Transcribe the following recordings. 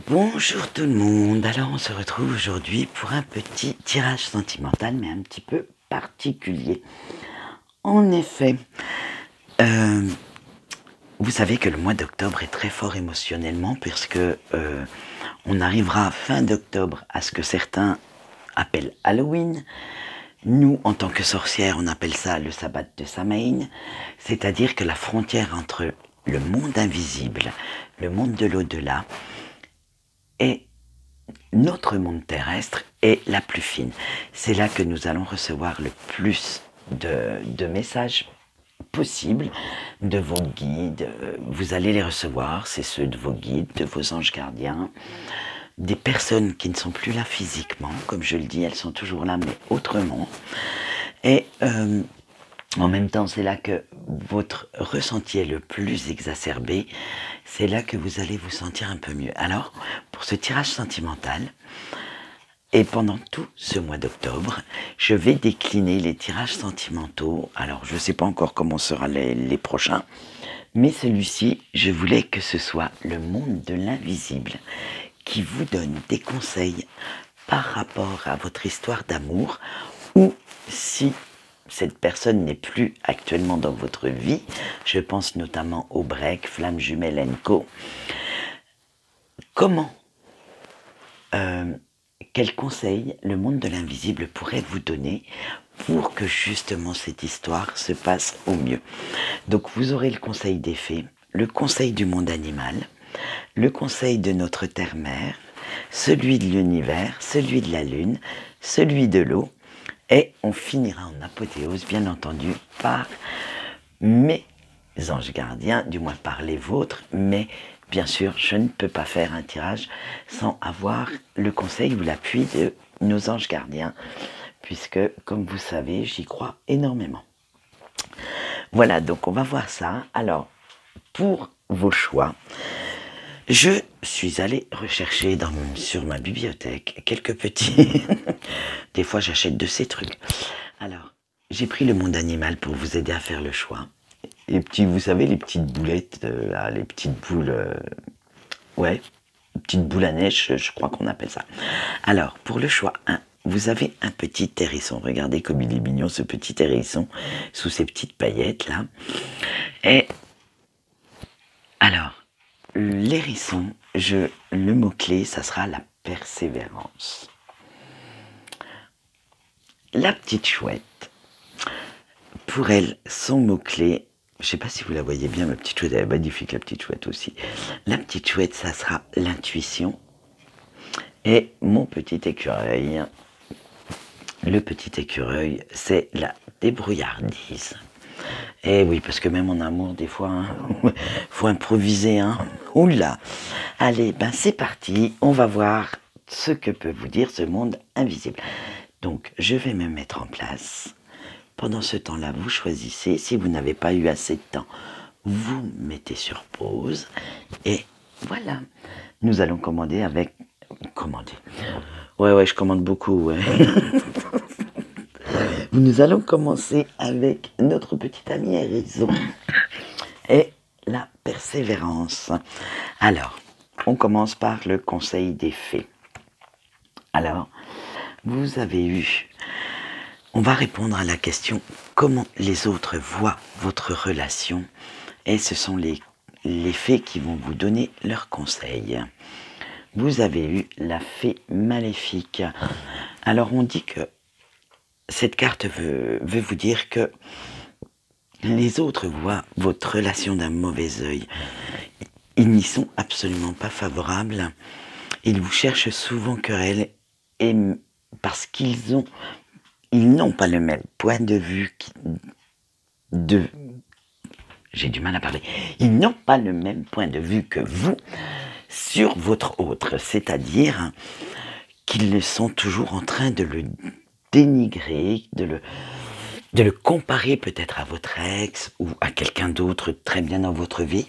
Bonjour tout le monde, alors on se retrouve aujourd'hui pour un petit tirage sentimental mais un petit peu particulier. En effet, euh, vous savez que le mois d'octobre est très fort émotionnellement puisque on arrivera fin d'octobre à ce que certains appellent Halloween. Nous, en tant que sorcières, on appelle ça le sabbat de Samhain, c'est-à-dire que la frontière entre le monde invisible, le monde de l'au-delà, et notre monde terrestre est la plus fine. C'est là que nous allons recevoir le plus de messages possibles de vos guides. Vous allez les recevoir, c'est ceux de vos guides, de vos anges gardiens, des personnes qui ne sont plus là physiquement, comme je le dis, elles sont toujours là, mais autrement. Et en même temps, c'est là que votre ressenti est le plus exacerbé. C'est là que vous allez vous sentir un peu mieux. Alors, pour ce tirage sentimental, et pendant tout ce mois d'octobre, je vais décliner les tirages sentimentaux. Alors, je ne sais pas encore comment seront les prochains, mais celui-ci, je voulais que ce soit le monde de l'invisible qui vous donne des conseils par rapport à votre histoire d'amour, ou si cette personne n'est plus actuellement dans votre vie, je pense notamment au break, Flamme Jumelle & Co. Comment, quels conseils le monde de l'invisible pourrait vous donner pour que justement cette histoire se passe au mieux. Donc vous aurez le conseil des fées, le conseil du monde animal, le conseil de notre terre-mère, celui de l'univers, celui de la lune, celui de l'eau, et on finira en apothéose, bien entendu, par mes anges gardiens, du moins par les vôtres, mais bien sûr, je ne peux pas faire un tirage sans avoir le conseil ou l'appui de nos anges gardiens, puisque, comme vous savez, j'y crois énormément. Voilà, donc on va voir ça. Alors, pour vos choix, je suis allé rechercher sur ma bibliothèque quelques petits... Des fois, j'achète de ces trucs. Alors, j'ai pris le monde animal pour vous aider à faire le choix. Les petits, vous savez, les petites boulettes, là, les petites boules... ouais, petites boules à neige, je crois qu'on appelle ça. Alors, pour le choix 1, vous avez un petit hérisson. Regardez comme il est mignon, ce petit hérisson, sous ses petites paillettes, là. Et... alors, l'hérisson, le mot-clé, ça sera la persévérance. La petite chouette, pour elle, son mot-clé, je ne sais pas si vous la voyez bien, ma petite chouette, elle est magnifique, la petite chouette aussi. La petite chouette, ça sera l'intuition. Et mon petit écureuil, le petit écureuil, c'est la débrouillardise. Et oui, parce que même en amour, des fois, hein, faut improviser, hein. Oula. Allez, ben c'est parti, on va voir ce que peut vous dire ce monde invisible. Donc, je vais me mettre en place. Pendant ce temps-là, vous choisissez. Si vous n'avez pas eu assez de temps, vous mettez sur pause. Et voilà. Nous allons commander avec... Commander. Ouais, je commande beaucoup, ouais. Nous allons commencer avec notre petit ami Hérison et la persévérance. Alors, on commence par le conseil des fées. Alors, vous avez eu... On va répondre à la question comment les autres voient votre relation, et ce sont les fées qui vont vous donner leurs conseils. Vous avez eu la fée maléfique. Alors on dit que cette carte veut vous dire que les autres voient votre relation d'un mauvais œil. Ils n'y sont absolument pas favorables. Ils vous cherchent souvent querelle, et parce qu'ils n'ont pas le même point de vue j'ai du mal à parler. Ils n'ont pas le même point de vue que vous sur votre autre, c'est-à-dire qu'ils sont toujours en train de le dénigrer, de le comparer peut-être à votre ex ou à quelqu'un d'autre très bien dans votre vie.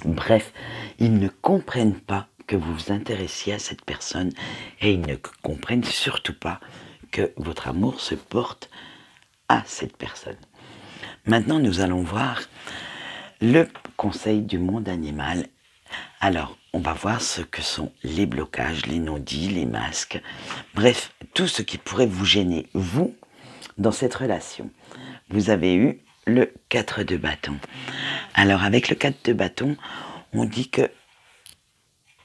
Bref, ils ne comprennent pas que vous vous intéressiez à cette personne, et ils ne comprennent surtout pas que votre amour se porte à cette personne. Maintenant, nous allons voir le conseil du monde animal. Alors, on va voir ce que sont les blocages, les non-dits, les masques, bref, tout ce qui pourrait vous gêner, vous, dans cette relation. Vous avez eu le 4 de bâton. Alors, avec le 4 de bâton, on dit que,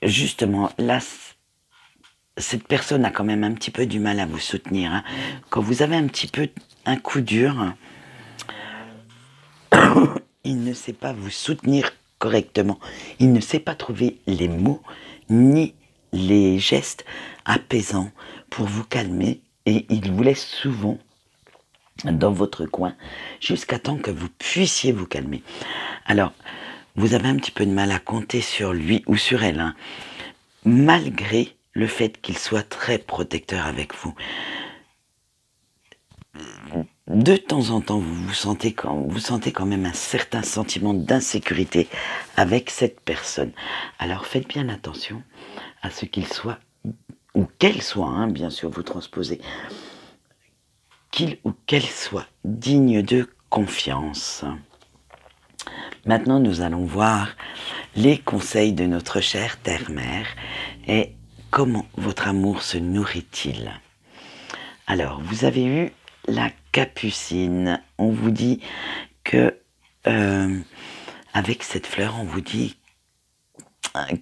justement, là, cette personne a quand même un petit peu du mal à vous soutenir. Hein. Quand vous avez un petit peu un coup dur, il ne sait pas vous soutenir correctement. Il ne sait pas trouver les mots ni les gestes apaisants pour vous calmer et il vous laisse souvent dans votre coin jusqu'à temps que vous puissiez vous calmer. Alors, vous avez un petit peu de mal à compter sur lui ou sur elle, hein, malgré le fait qu'il soit très protecteur avec vous. De temps en temps, vous sentez quand même un certain sentiment d'insécurité avec cette personne. Alors faites bien attention à ce qu'il soit, ou qu'elle soit, hein, bien sûr, vous transposez, qu'il ou qu'elle soit digne de confiance. Maintenant, nous allons voir les conseils de notre chère terre-mère et comment votre amour se nourrit-il. Alors, vous avez eu la capucine. On vous dit que, avec cette fleur, on vous dit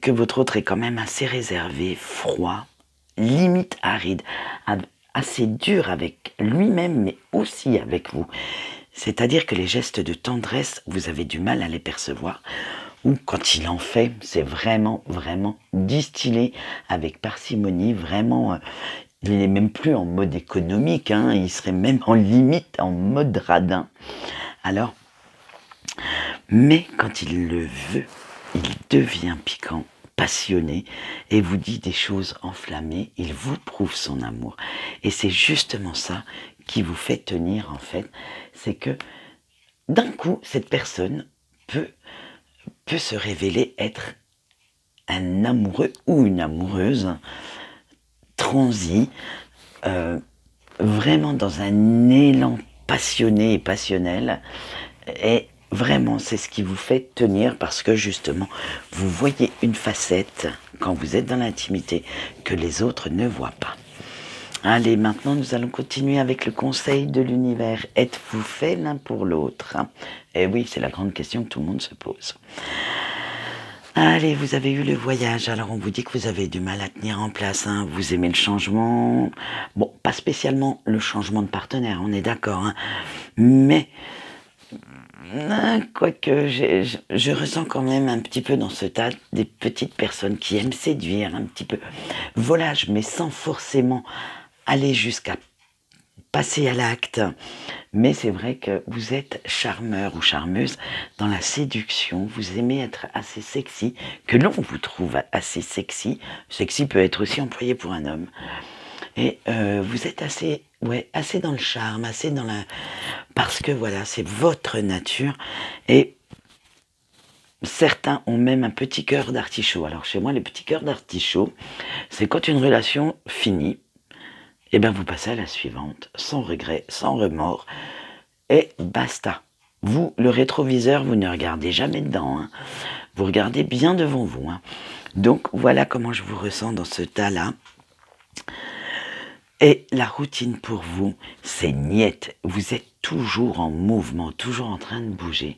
que votre autre est quand même assez réservé, froid, limite aride, assez dur avec lui-même, mais aussi avec vous. C'est-à-dire que les gestes de tendresse, vous avez du mal à les percevoir, ou quand il en fait, c'est vraiment, vraiment distillé avec parcimonie, vraiment, il n'est même plus en mode économique, hein, il serait même en limite, en mode radin. Alors, mais quand il le veut, il devient piquant, passionné, et vous dit des choses enflammées, il vous prouve son amour. Et c'est justement ça qui vous fait tenir, en fait, c'est que d'un coup, cette personne peut se révéler être un amoureux ou une amoureuse transi, vraiment dans un élan passionné et passionnel, et vraiment c'est ce qui vous fait tenir parce que justement vous voyez une facette quand vous êtes dans l'intimité que les autres ne voient pas. Allez, maintenant nous allons continuer avec le conseil de l'univers. Êtes-vous fait l'un pour l'autre? Eh oui, c'est la grande question que tout le monde se pose. Allez, vous avez eu le voyage, alors on vous dit que vous avez du mal à tenir en place, hein. Vous aimez le changement, bon, pas spécialement le changement de partenaire, on est d'accord, hein. Mais, quoique, je ressens quand même un petit peu dans ce tas des petites personnes qui aiment séduire, un petit peu volage, mais sans forcément aller jusqu'à passer à l'acte. Mais c'est vrai que vous êtes charmeur ou charmeuse dans la séduction, vous aimez être assez sexy, que l'on vous trouve assez sexy. Sexy peut être aussi employé pour un homme. Et vous êtes assez, assez dans le charme, assez dans la... Parce que voilà, c'est votre nature. Et certains ont même un petit cœur d'artichaut. Alors chez moi, les petits cœurs d'artichaut, c'est quand une relation finit, et bien vous passez à la suivante, sans regret, sans remords, et basta. Vous, le rétroviseur, vous ne regardez jamais dedans, hein. Vous regardez bien devant vous, hein. Donc voilà comment je vous ressens dans ce tas-là. Et la routine pour vous, c'est niette. Vous êtes toujours en mouvement, toujours en train de bouger.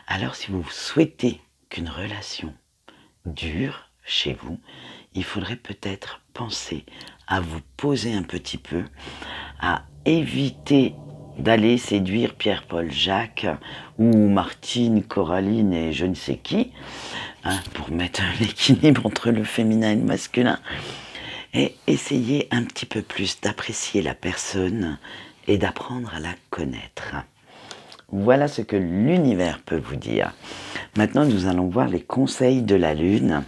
Alors si vous souhaitez qu'une relation dure chez vous, il faudrait peut-être penser à vous poser un petit peu, à éviter d'aller séduire Pierre-Paul Jacques ou Martine, Coraline et je ne sais qui, hein, pour mettre un équilibre entre le féminin et le masculin, et essayer un petit peu plus d'apprécier la personne et d'apprendre à la connaître. Voilà ce que l'univers peut vous dire. Maintenant, nous allons voir les conseils de la Lune.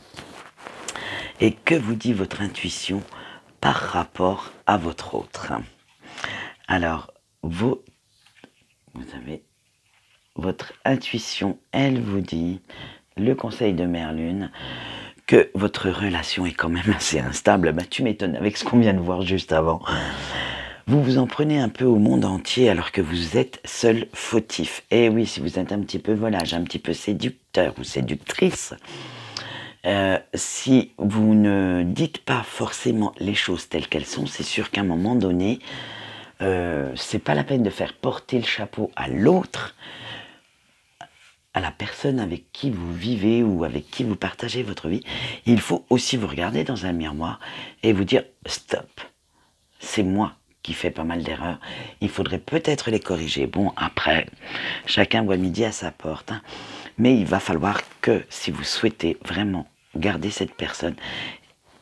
Et que vous dit votre intuition par rapport à votre autre? Alors, vous avez votre intuition, elle vous dit, le conseil de Mère Lune, que votre relation est quand même assez instable. Bah, tu m'étonnes avec ce qu'on vient de voir juste avant. Vous vous en prenez un peu au monde entier alors que vous êtes seul fautif. Et oui, si vous êtes un petit peu volage, un petit peu séducteur ou séductrice, Si vous ne dites pas forcément les choses telles qu'elles sont, c'est sûr qu'à un moment donné, c'est pas la peine de faire porter le chapeau à l'autre, à la personne avec qui vous vivez ou avec qui vous partagez votre vie. Il faut aussi vous regarder dans un miroir et vous dire stop, c'est moi qui fais pas mal d'erreurs, il faudrait peut-être les corriger. Bon, après, chacun voit midi à sa porte, hein. Mais il va falloir que, si vous souhaitez vraiment garder cette personne,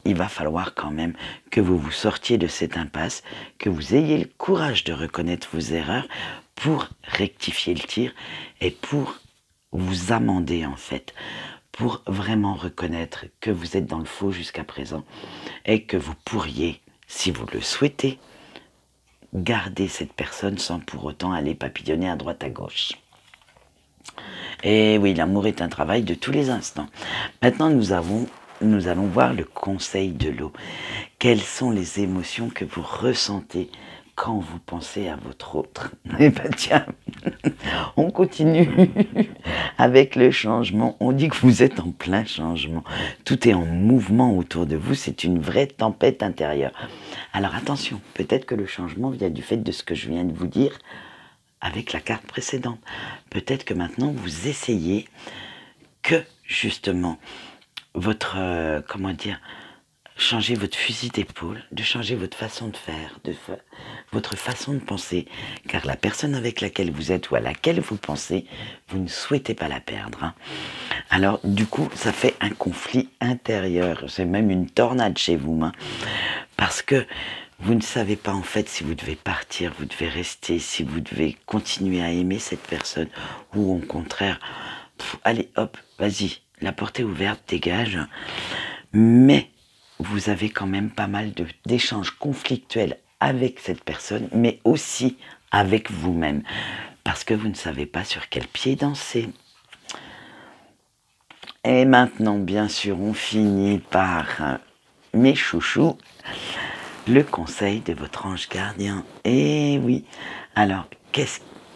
il va falloir quand même que vous vous sortiez de cette impasse, que vous ayez le courage de reconnaître vos erreurs pour rectifier le tir et pour vous amender en fait, pour vraiment reconnaître que vous êtes dans le faux jusqu'à présent et que vous pourriez, si vous le souhaitez, garder cette personne sans pour autant aller papillonner à droite à gauche. Et oui, l'amour est un travail de tous les instants. Maintenant, nous allons voir le conseil de l'eau. Quelles sont les émotions que vous ressentez quand vous pensez à votre autre? Eh bien tiens, on continue avec le changement. On dit que vous êtes en plein changement. Tout est en mouvement autour de vous. C'est une vraie tempête intérieure. Alors attention, peut-être que le changement vient du fait de ce que je viens de vous dire avec la carte précédente. Peut-être que maintenant vous essayez que justement votre, comment dire, changer votre fusil d'épaule, de changer votre façon de faire, votre façon de penser, car la personne avec laquelle vous êtes ou à laquelle vous pensez, vous ne souhaitez pas la perdre, hein. Alors du coup, ça fait un conflit intérieur, c'est même une tornade chez vous, hein, parce que vous ne savez pas en fait si vous devez partir, vous devez rester, si vous devez continuer à aimer cette personne, ou au contraire, allez hop, vas-y, la porte est ouverte, dégage. Mais vous avez quand même pas mal d'échanges conflictuels avec cette personne, mais aussi avec vous-même, parce que vous ne savez pas sur quel pied danser. Et maintenant, bien sûr, on finit par mes chouchous, le conseil de votre ange gardien. Et oui, alors,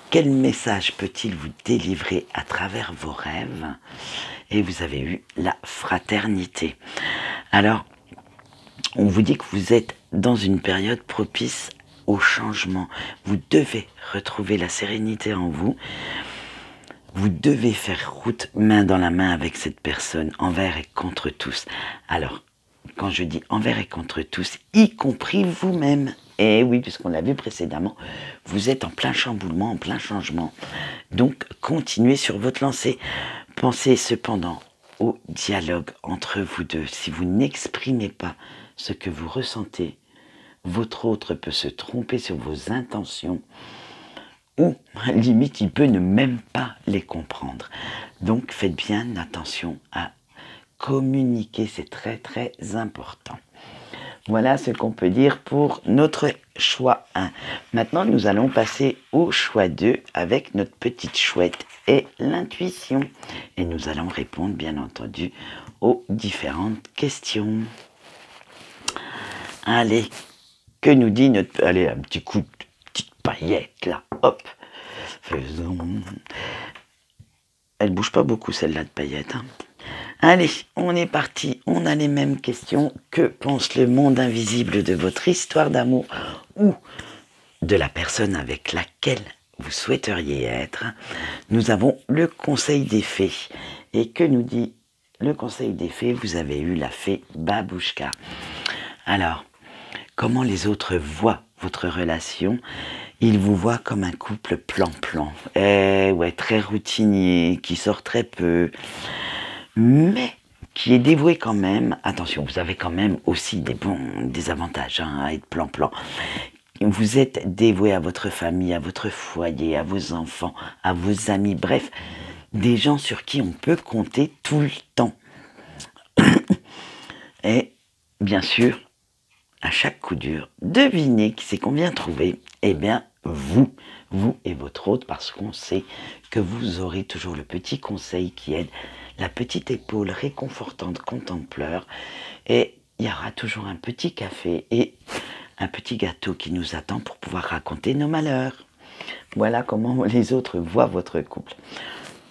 quel message peut-il vous délivrer à travers vos rêves? Et vous avez eu la fraternité. Alors, on vous dit que vous êtes dans une période propice au changement. Vous devez retrouver la sérénité en vous. Vous devez faire route main dans la main avec cette personne, envers et contre tous. Alors, quand je dis envers et contre tous, y compris vous-même. Et oui, puisqu'on l'a vu précédemment, vous êtes en plein chamboulement, en plein changement. Donc, continuez sur votre lancée. Pensez cependant au dialogue entre vous deux. Si vous n'exprimez pas ce que vous ressentez, votre autre peut se tromper sur vos intentions ou, limite, il peut ne même pas les comprendre. Donc, faites bien attention à communiquer, c'est très très important. Voilà ce qu'on peut dire pour notre choix 1. Maintenant, nous allons passer au choix 2 avec notre petite chouette et l'intuition. Et nous allons répondre, bien entendu, aux différentes questions. Allez, que nous dit notre... Allez, un petit coup de petite paillette, là, hop. Faisons... Elle bouge pas beaucoup, celle-là de paillette, hein. Allez, on est parti, on a les mêmes questions. Que pense le monde invisible de votre histoire d'amour ou de la personne avec laquelle vous souhaiteriez être? Nous avons le conseil des fées. Et que nous dit le conseil des fées? Vous avez eu la fée Babouchka. Alors, comment les autres voient votre relation? Ils vous voient comme un couple plan-plan. Ouais, très routinier, qui sort très peu, mais qui est dévoué quand même. Attention, vous avez quand même aussi des avantages, hein, à être plan-plan. Vous êtes dévoué à votre famille, à votre foyer, à vos enfants, à vos amis, bref, des gens sur qui on peut compter tout le temps. Et bien sûr, à chaque coup dur, devinez qui c'est qu'on vient trouver. Eh bien, vous et votre autre, parce qu'on sait que vous aurez toujours le petit conseil qui aide, la petite épaule réconfortante quand on pleure, et il y aura toujours un petit café et un petit gâteau qui nous attend pour pouvoir raconter nos malheurs. Voilà comment les autres voient votre couple.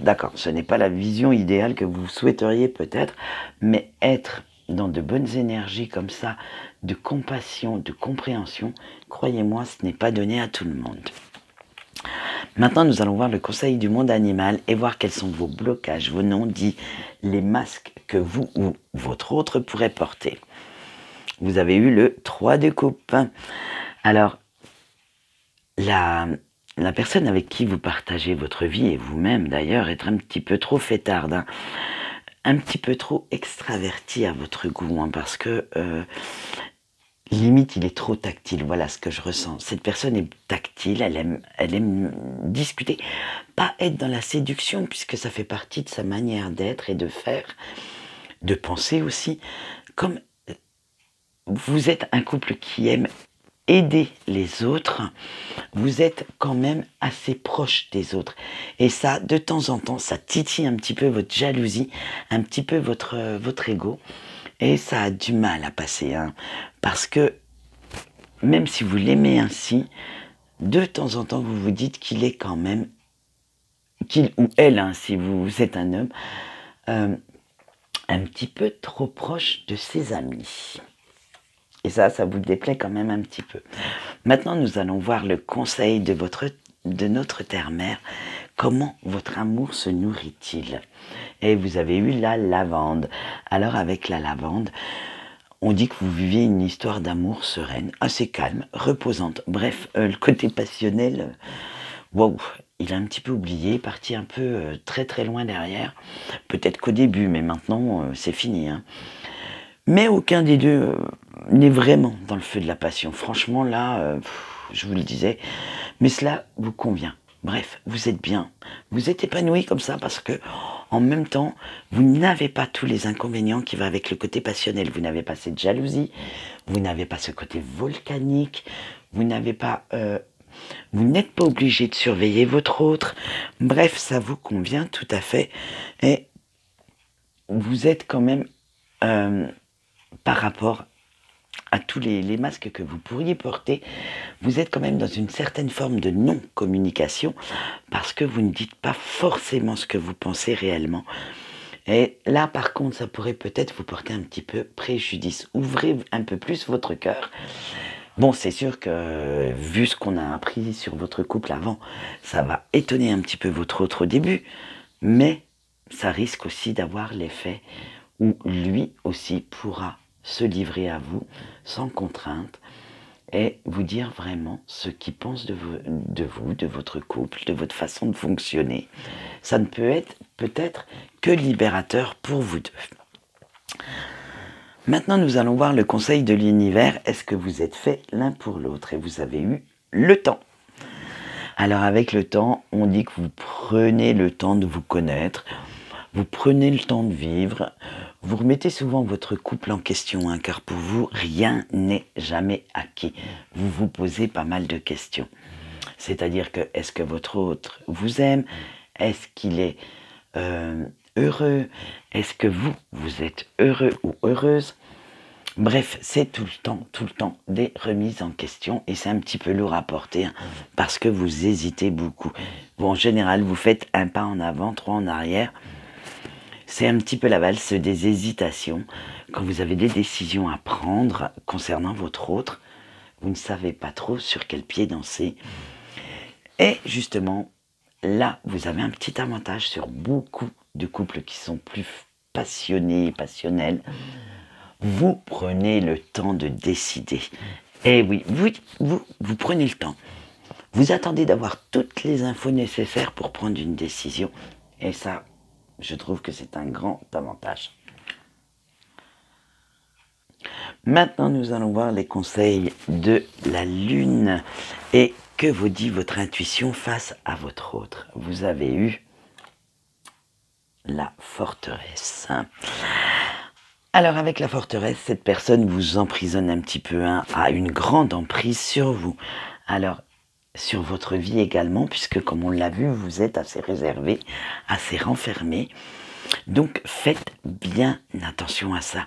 d'accord, ce n'est pas la vision idéale que vous souhaiteriez peut-être, mais être dans de bonnes énergies comme ça, de compassion, de compréhension, croyez-moi, ce n'est pas donné à tout le monde. Maintenant, nous allons voir le conseil du monde animal et voir quels sont vos blocages, vos non-dits, les masques que vous ou votre autre pourrait porter. Vous avez eu le 3 de coupe. Alors, la personne avec qui vous partagez votre vie, et vous-même d'ailleurs, est un petit peu trop fêtarde, hein, un petit peu trop extraverti à votre goût, hein, parce que limite il est trop tactile, voilà ce que je ressens. Cette personne est tactile, elle aime discuter, pas être dans la séduction, puisque ça fait partie de sa manière d'être et de faire, de penser aussi. Comme vous êtes un couple qui aime aider les autres, vous êtes quand même assez proche des autres. Et ça, de temps en temps, ça titille un petit peu votre jalousie, un petit peu votre ego. Et ça a du mal à passer, hein, parce que même si vous l'aimez ainsi, de temps en temps, vous vous dites qu'il est quand même, qu'il ou elle, hein, si vous êtes un homme, un petit peu trop proche de ses amis. Et ça vous déplaît quand même un petit peu. Maintenant, nous allons voir le conseil de notre terre-mère. Comment votre amour se nourrit-il? Et vous avez eu la lavande. Alors avec la lavande, on dit que vous viviez une histoire d'amour sereine, assez calme, reposante. Bref, le côté passionnel, wow, il a un petit peu oublié, parti un peu très très loin derrière. Peut-être qu'au début, mais maintenant c'est fini, hein. Mais aucun des deux n'est vraiment dans le feu de la passion. Franchement, là, je vous le disais, mais cela vous convient. Bref, vous êtes bien, vous êtes épanoui comme ça parce que, en même temps, vous n'avez pas tous les inconvénients qui vont avec le côté passionnel. Vous n'avez pas cette jalousie, vous n'avez pas ce côté volcanique, vous n'avez pas, vous n'êtes pas obligé de surveiller votre autre. Bref, ça vous convient tout à fait et vous êtes quand même par rapport à tous les masques que vous pourriez porter, vous êtes quand même dans une certaine forme de non-communication parce que vous ne dites pas forcément ce que vous pensez réellement. Et là, par contre, ça pourrait peut-être vous porter un petit peu préjudice. Ouvrez un peu plus votre cœur. Bon, c'est sûr que, vu ce qu'on a appris sur votre couple avant, ça va étonner un petit peu votre autre au début, mais ça risque aussi d'avoir l'effet où lui aussi pourra se livrer à vous sans contrainte et vous dire vraiment ce qu'il pense de vous, de votre couple, de votre façon de fonctionner. Ça ne peut être peut-être que libérateur pour vous deux. Maintenant, nous allons voir le conseil de l'univers. Est-ce que vous êtes fait l'un pour l'autre et vous avez eu le temps? Alors avec le temps, on dit que vous prenez le temps de vous connaître, vous prenez le temps de vivre, vous remettez souvent votre couple en question, hein, car pour vous, rien n'est jamais acquis. Vous vous posez pas mal de questions. C'est-à-dire que, est-ce que votre autre vous aime? Est-ce qu'il est heureux? Est-ce que vous êtes heureux ou heureuse? Bref, c'est tout le temps des remises en question et c'est un petit peu lourd à porter, hein, parce que vous hésitez beaucoup. Bon, en général, vous faites un pas en avant, trois en arrière. C'est un petit peu la valse des hésitations. Quand vous avez des décisions à prendre concernant votre autre, vous ne savez pas trop sur quel pied danser. Et justement, là, vous avez un petit avantage sur beaucoup de couples qui sont plus passionnés et passionnels. Vous prenez le temps de décider. Et oui, vous prenez le temps. Vous attendez d'avoir toutes les infos nécessaires pour prendre une décision. Et ça, je trouve que c'est un grand avantage. Maintenant, nous allons voir les conseils de la Lune. Et que vous dit votre intuition face à votre autre? Vous avez eu la forteresse. Alors, avec la forteresse, cette personne vous emprisonne un petit peu, hein, a une grande emprise sur vous. Alors, sur votre vie également, puisque comme on l'a vu, vous êtes assez réservé, assez renfermé. Donc faites bien attention à ça.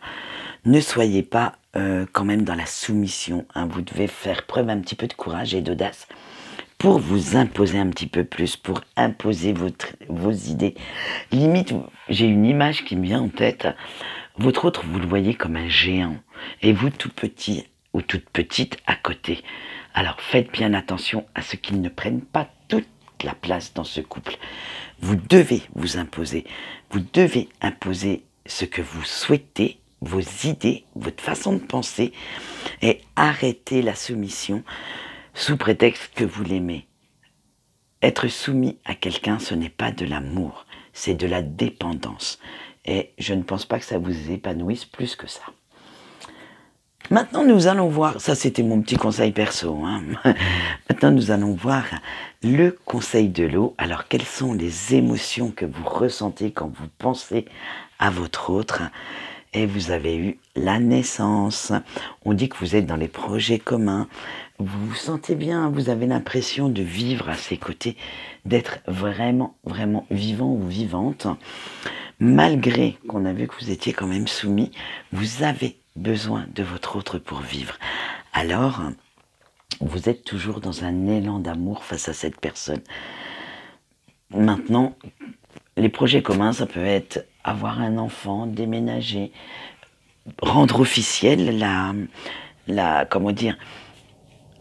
Ne soyez pas quand même dans la soumission, hein. Vous devez faire preuve un petit peu de courage et d'audace pour vous imposer un petit peu plus, pour imposer vos idées. Limite, j'ai une image qui me vient en tête. Votre autre, vous le voyez comme un géant, et vous tout petit ou toute petite à côté. Alors faites bien attention à ce qu'ils ne prennent pas toute la place dans ce couple. Vous devez vous imposer. Vous devez imposer ce que vous souhaitez, vos idées, votre façon de penser, et arrêter la soumission sous prétexte que vous l'aimez. Être soumis à quelqu'un, ce n'est pas de l'amour, c'est de la dépendance. Et je ne pense pas que ça vous épanouisse plus que ça. Maintenant, nous allons voir, ça c'était mon petit conseil perso, hein. Maintenant, nous allons voir le conseil de l'eau. Alors, quelles sont les émotions que vous ressentez quand vous pensez à votre autre? Et vous avez eu la naissance. On dit que vous êtes dans les projets communs. Vous vous sentez bien, vous avez l'impression de vivre à ses côtés, d'être vraiment, vraiment vivant ou vivante. Malgré qu'on a vu que vous étiez quand même soumis, vous avez besoin de votre autre pour vivre. Alors, vous êtes toujours dans un élan d'amour face à cette personne. Maintenant, les projets communs, ça peut être avoir un enfant, déménager, rendre officielle comment dire,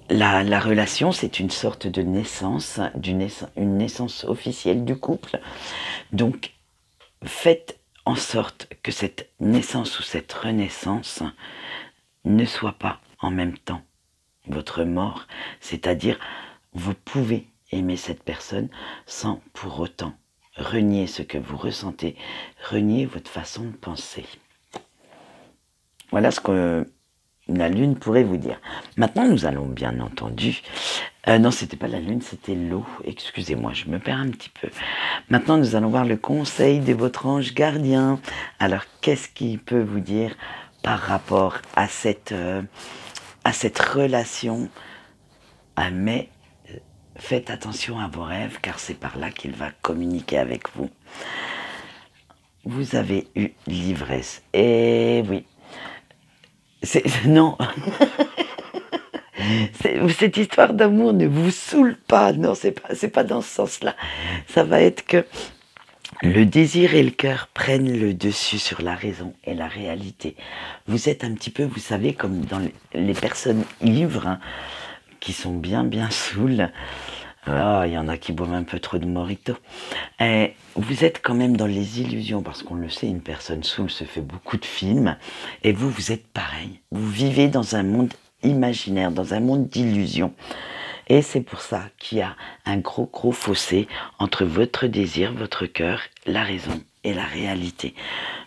la relation, c'est une sorte de naissance, une naissance officielle du couple. Donc, faites en sorte que cette naissance ou cette renaissance ne soit pas en même temps votre mort. C'est-à-dire, vous pouvez aimer cette personne sans pour autant renier ce que vous ressentez, renier votre façon de penser. Voilà ce que la Lune pourrait vous dire. Maintenant, nous allons bien entendu... non, c'était pas la Lune, c'était l'eau. Excusez-moi, je me perds un petit peu. Maintenant, nous allons voir le conseil de votre ange gardien. Alors, qu'est-ce qu'il peut vous dire par rapport à cette relation? Mais faites attention à vos rêves, car c'est par là qu'il va communiquer avec vous. Vous avez eu l'ivresse. Et oui. Non. Cette histoire d'amour ne vous saoule pas. Non, c'est pas dans ce sens-là. Ça va être que le désir et le cœur prennent le dessus sur la raison et la réalité. Vous êtes un petit peu, vous savez, comme dans les personnes ivres, hein, qui sont bien saoules. Ah, il y en a qui boivent un peu trop de mojito. Et vous êtes quand même dans les illusions, parce qu'on le sait, une personne saoule se fait beaucoup de films. Et vous êtes pareil. Vous vivez dans un monde imaginaire, dans un monde d'illusions. Et c'est pour ça qu'il y a un gros fossé entre votre désir, votre cœur, la raison et la réalité.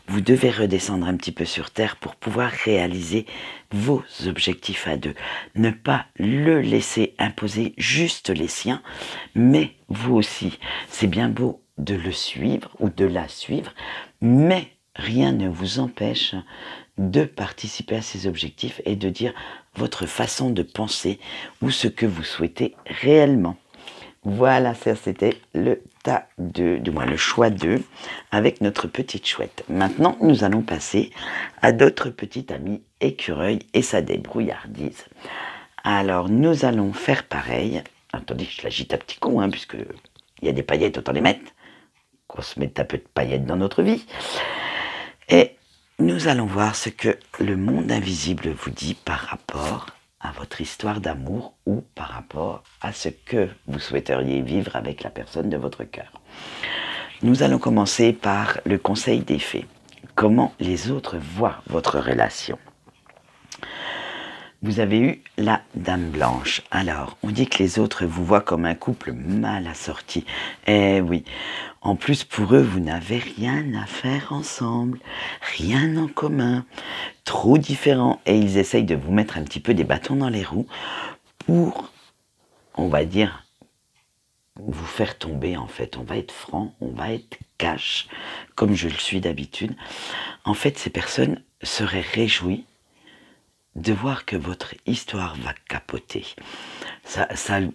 Vous devez redescendre un petit peu sur terre pour pouvoir réaliser vos objectifs à deux. Ne pas le laisser imposer juste les siens, mais vous aussi. C'est bien beau de le suivre ou de la suivre, mais rien ne vous empêche de participer à ces objectifs et de dire votre façon de penser ou ce que vous souhaitez réellement. Voilà, ça c'était le tas 2, du moins le choix 2, avec notre petite chouette. Maintenant, nous allons passer à d'autres petits amis écureuils et sa débrouillardise. Alors, nous allons faire pareil. Attendez, je l'agite à petit coup, hein, puisque il y a des paillettes, autant les mettre. Qu'on se mette un peu de paillettes dans notre vie. Et nous allons voir ce que le monde invisible vous dit par rapport à votre histoire d'amour ou par rapport à ce que vous souhaiteriez vivre avec la personne de votre cœur. Nous allons commencer par le conseil des fées. Comment les autres voient votre relation. Vous avez eu la Dame Blanche. Alors, on dit que les autres vous voient comme un couple mal assorti. Eh oui, en plus pour eux, vous n'avez rien à faire ensemble, rien en commun, trop différents. Et ils essayent de vous mettre un petit peu des bâtons dans les roues pour, on va dire, vous faire tomber en fait. On va être franc, on va être cash, comme je le suis d'habitude. En fait, ces personnes seraient réjouies de voir que votre histoire va capoter.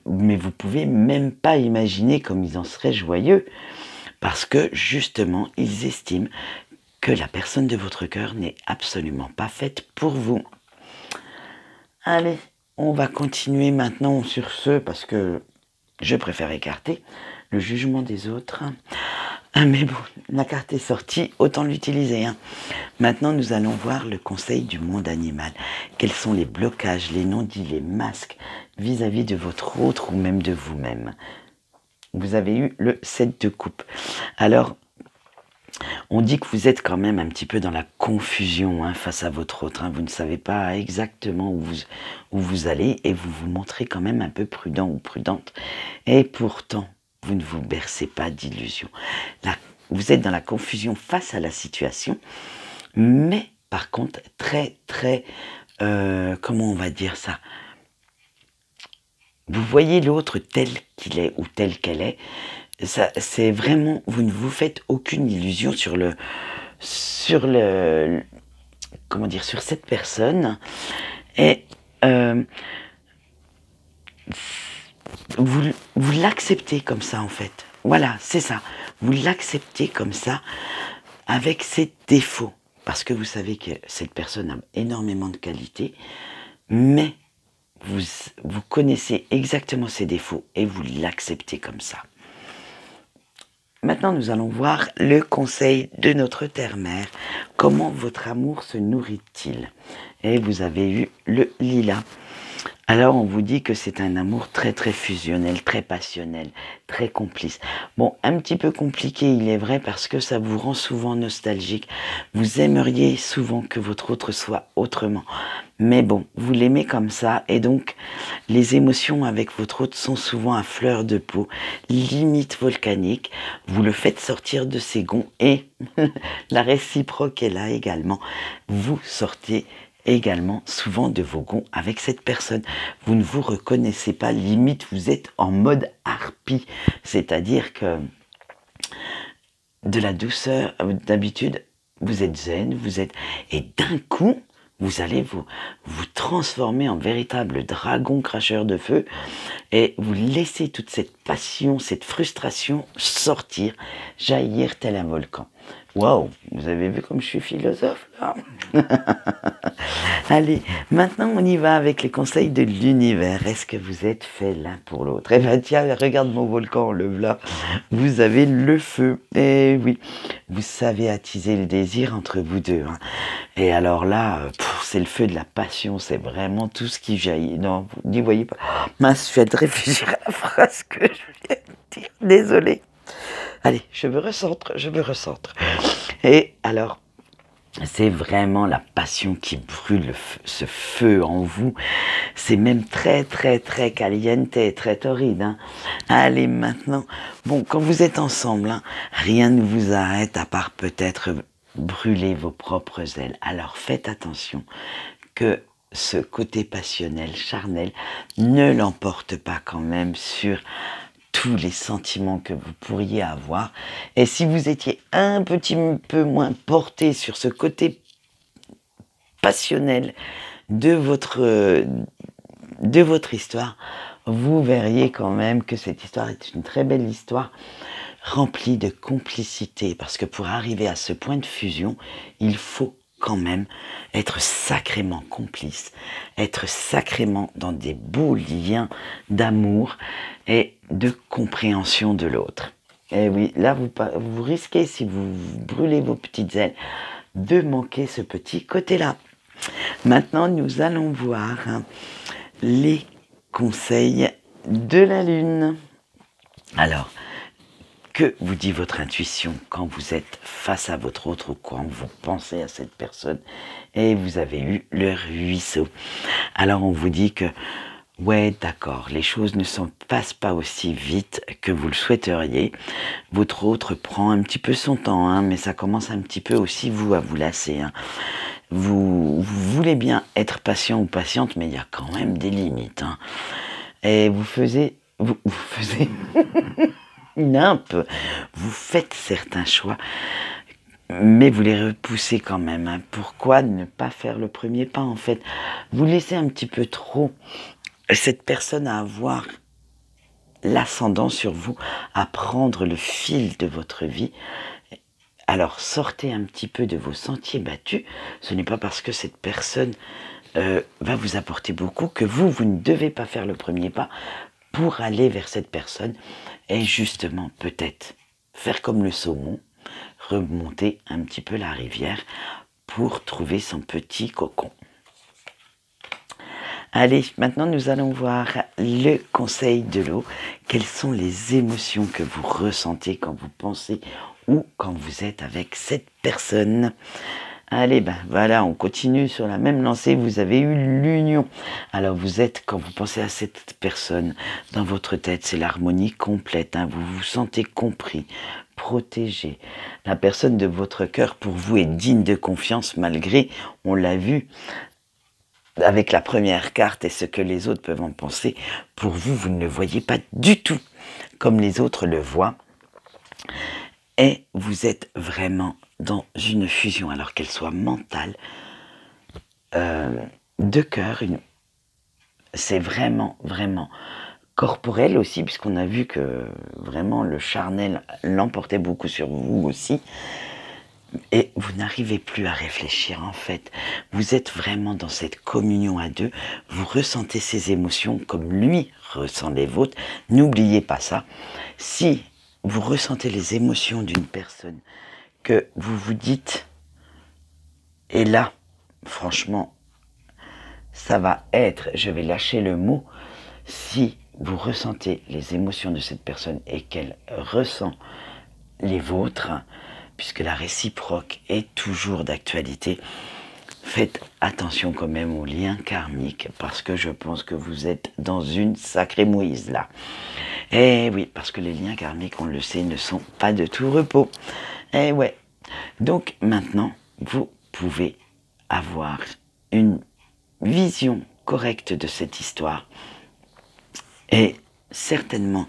Mais vous pouvez même pas imaginer comme ils en seraient joyeux, parce que justement, ils estiment que la personne de votre cœur n'est absolument pas faite pour vous. Allez, on va continuer maintenant sur ce, parce que je préfère écarter le jugement des autres. Ah, mais bon, la carte est sortie, autant l'utiliser. Hein. Maintenant, nous allons voir le conseil du monde animal. Quels sont les blocages, les non-dits, les masques vis-à-vis de votre autre ou même de vous-même? Vous avez eu le 7 de coupe. Alors, on dit que vous êtes quand même un petit peu dans la confusion hein, face à votre autre. Hein. Vous ne savez pas exactement où vous allez et vous vous montrez quand même un peu prudent ou prudente. Et pourtant, vous ne vous bercez pas d'illusions. Vous êtes dans la confusion face à la situation, mais par contre, comment on va dire ça? Vous voyez l'autre tel qu'il est ou telle qu'elle est. C'est vraiment, vous ne vous faites aucune illusion sur comment dire, sur cette personne. Et vous l'acceptez comme ça en fait. Voilà, c'est ça. Vous l'acceptez comme ça avec ses défauts. Parce que vous savez que cette personne a énormément de qualités, mais vous connaissez exactement ses défauts et vous l'acceptez comme ça. Maintenant, nous allons voir le conseil de notre terre-mère. Comment votre amour se nourrit-il? Et vous avez eu le lilas. Alors, on vous dit que c'est un amour très fusionnel, très passionnel, très complice. Bon, un petit peu compliqué, il est vrai, parce que ça vous rend souvent nostalgique. Vous aimeriez souvent que votre autre soit autrement. Mais bon, vous l'aimez comme ça, et donc, les émotions avec votre autre sont souvent à fleur de peau, limite volcanique. Vous le faites sortir de ses gonds, et la réciproque est là également. Vous sortez également souvent de vos gonds avec cette personne. Vous ne vous reconnaissez pas, limite vous êtes en mode harpie, c'est-à-dire que de la douceur, d'habitude vous êtes zen, et d'un coup vous allez vous transformer en véritable dragon cracheur de feu et vous laissez toute cette passion, cette frustration sortir, jaillir tel un volcan. Waouh, vous avez vu comme je suis philosophe là? Allez, maintenant on y va avec les conseils de l'univers. Est-ce que vous êtes faits l'un pour l'autre? Eh bien tiens, regarde mon volcan, le voilà. Vous avez le feu. Et oui, vous savez attiser le désir entre vous deux. Hein. Et alors là, c'est le feu de la passion, c'est vraiment tout ce qui jaillit. Non, vous n'y voyez pas. Mince, je viens de réfléchir à la phrase que je viens de dire. Désolée. Allez, je me recentre. Et alors, c'est vraiment la passion qui brûle ce feu en vous. C'est même très caliente, très torride. Hein. Allez, maintenant, bon, quand vous êtes ensemble, hein, rien ne vous arrête à part peut-être brûler vos propres ailes. Alors faites attention que ce côté passionnel, charnel, ne l'emporte pas quand même sur tous les sentiments que vous pourriez avoir. Et si vous étiez un petit peu moins porté sur ce côté passionnel de votre histoire, vous verriez quand même que cette histoire est une très belle histoire remplie de complicité. Parce que pour arriver à ce point de fusion, il faut quand même être sacrément complice, être sacrément dans des beaux liens d'amour et de compréhension de l'autre. Et oui, là, vous risquez, si vous brûlez vos petites ailes, de manquer ce petit côté-là. Maintenant, nous allons voir hein, les conseils de la Lune. Alors, que vous dit votre intuition quand vous êtes face à votre autre ou quand vous pensez à cette personne et vous avez eu le ruisseau? Alors on vous dit que ouais d'accord, les choses ne se passent pas aussi vite que vous le souhaiteriez. Votre autre prend un petit peu son temps, hein, mais ça commence un petit peu aussi vous à vous lasser. Hein. Vous voulez bien être patient ou patiente, mais il y a quand même des limites. Hein. Et vous faisiez vous faites certains choix, mais vous les repoussez quand même. Hein. Pourquoi ne pas faire le premier pas en fait? Vous laissez un petit peu trop cette personne à avoir l'ascendant sur vous, à prendre le fil de votre vie. Alors sortez un petit peu de vos sentiers battus. Ce n'est pas parce que cette personne va vous apporter beaucoup que vous ne devez pas faire le premier pas. pour aller vers cette personne et justement peut-être faire comme le saumon, remonter un petit peu la rivière pour trouver son petit cocon. Allez, maintenant nous allons voir le conseil de l'eau. Quelles sont les émotions que vous ressentez quand vous pensez ou quand vous êtes avec cette personne? Allez, ben voilà, on continue sur la même lancée. Vous avez eu l'union. Alors vous êtes, quand vous pensez à cette personne, dans votre tête, c'est l'harmonie complète. Hein. Vous vous sentez compris, protégé. La personne de votre cœur, pour vous, est digne de confiance, malgré, on l'a vu, avec la première carte et ce que les autres peuvent en penser. Pour vous, vous ne le voyez pas du tout comme les autres le voient. Et vous êtes vraiment dans une fusion, alors qu'elle soit mentale, de cœur. C'est vraiment, vraiment corporel aussi, puisqu'on a vu que vraiment le charnel l'emportait beaucoup sur vous aussi. Et vous n'arrivez plus à réfléchir en fait. Vous êtes vraiment dans cette communion à deux. Vous ressentez ces émotions comme lui ressent les vôtres. N'oubliez pas ça. Si vous ressentez les émotions d'une personne que vous vous dites, et là, franchement, ça va être, je vais lâcher le mot, si vous ressentez les émotions de cette personne et qu'elle ressent les vôtres, puisque la réciproque est toujours d'actualité, faites attention quand même aux liens karmiques, parce que je pense que vous êtes dans une sacrée mouise là. Et oui, parce que les liens karmiques, on le sait, ne sont pas de tout repos. Et ouais. Donc maintenant, vous pouvez avoir une vision correcte de cette histoire. Et certainement,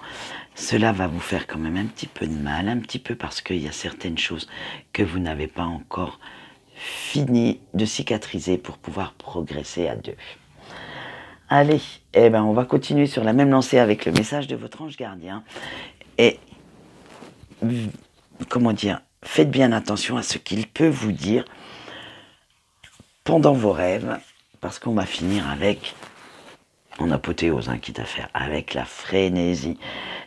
cela va vous faire quand même un petit peu de mal, un petit peu parce qu'il y a certaines choses que vous n'avez pas encore fini de cicatriser pour pouvoir progresser à deux. Allez, eh ben on va continuer sur la même lancée avec le message de votre ange gardien. Et, comment dire, faites bien attention à ce qu'il peut vous dire pendant vos rêves, parce qu'on va finir avec, en apothéose, hein, quitte à faire, avec la frénésie.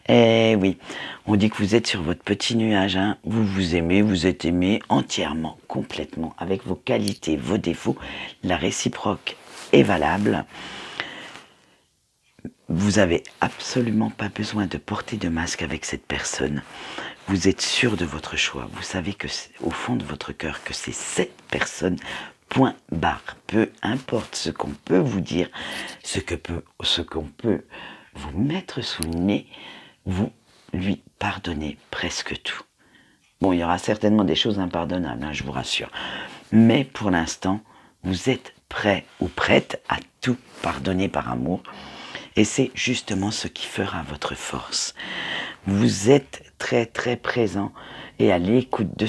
Eh oui, on dit que vous êtes sur votre petit nuage, hein. Vous vous aimez, vous êtes aimé entièrement, complètement, avec vos qualités, vos défauts. La réciproque est valable. Vous n'avez absolument pas besoin de porter de masque avec cette personne. Vous êtes sûr de votre choix. Vous savez que au fond de votre cœur que c'est cette personne, point barre. Peu importe ce qu'on peut vous dire, ce qu'on peut vous mettre sous le nez, vous lui pardonnez presque tout. Bon, il y aura certainement des choses impardonnables, hein, je vous rassure. Mais pour l'instant, vous êtes prêt ou prête à tout pardonner par amour. Et c'est justement ce qui fera votre force. Vous êtes très très présent et à l'écoute de